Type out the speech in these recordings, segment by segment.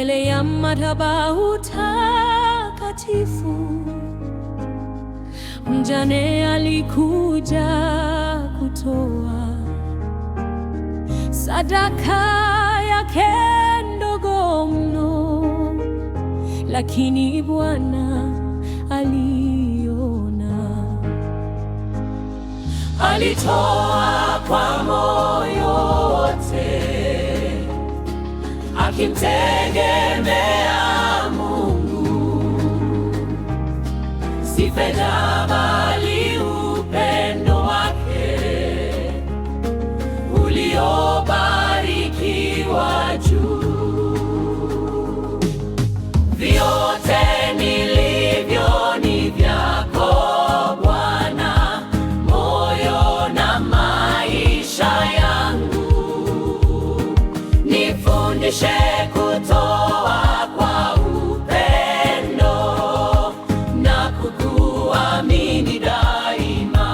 mbele ya madhabahu takatifu. Mjane alikuja kutoa sadaka yake ndogo mno, lakini Bwana aliona. Alitoa kwa moyo wote, akimtegemea Mungu, si fedha bali upendo wake uliobarikiwa juu. Vyote nilivyo ni vyako Bwana, moyo na maisha yangu. Nifundishe kutoa kwa upendo na kukuamini daima.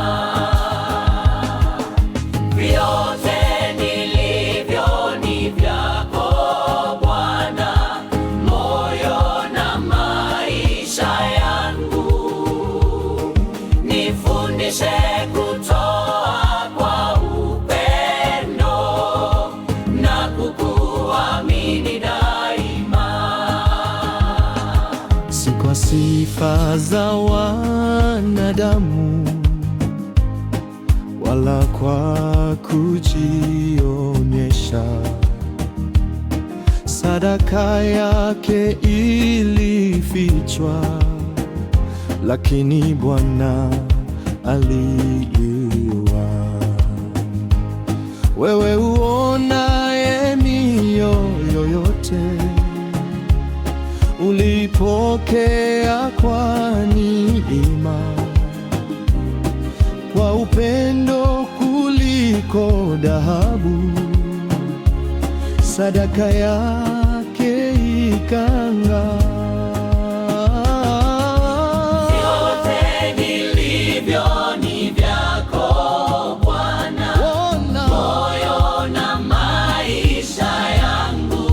Vyote nilivyo ni vyako Bwana, moyo na maisha yangu. Nifundishe kutoa kwa upendo na kukuamini daima. Si kwa sifa za wanadamu wala kwa kujionyesha, sadaka yake ilifichwa, lakini Bwana aliiua. Wewe uonaye mioyo yote, ulipokea kwa neema, kwa upendo kuliko dhahabu, sadaka yake ikang'aa. Vyote nilivyo ni vyako Bwana, moyo na maisha yangu.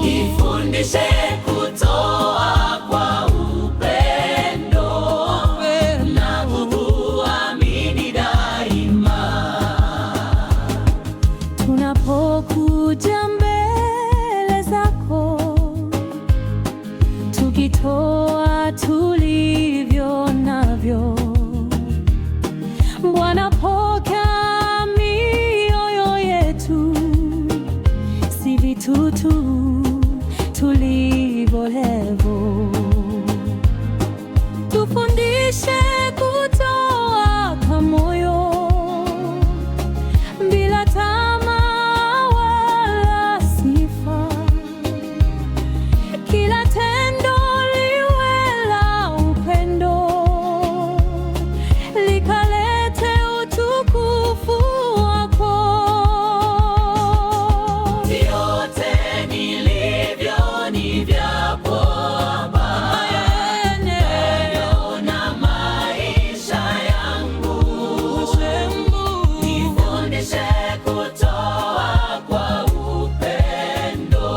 Nifundishe kutoa kwa upendo na kukuamini daima. Tunapokuja mbele zako, tukitoa tulivyo navyo, Bwana, pokea mioyo yetu, si vitu tu tulivyolevo. Tufundishe kutoa kwa moyo, bila tamaa wala sifa. Kila tendo liwe la upendo, likalete utukufu wako. Vyote nilivyo ni vyako Baba, moyo na maisha yangu. Nifundishe kutoa kwa upendo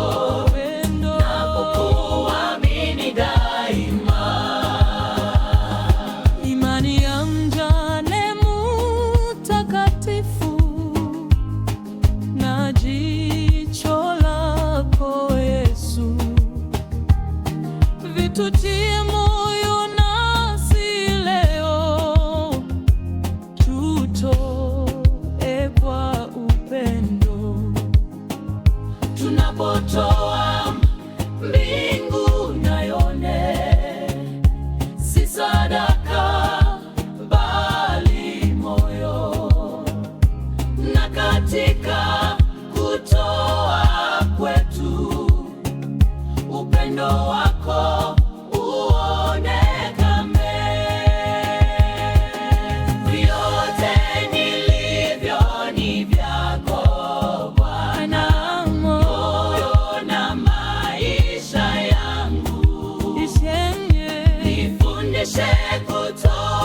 na kukuamini daima. Imani ya mjane mtakatifu na jicho lako Yesu, vitutie moyo nasi leo, tutoe kwa upendo. Tunapotoa mbingu na ione, si sadaka bali moyo, na katika kutoa kwetu upendo wako uonekane. Vyote nilivyo ni vyako Bwana, moyo na maisha yangu. Nifundishe kutoa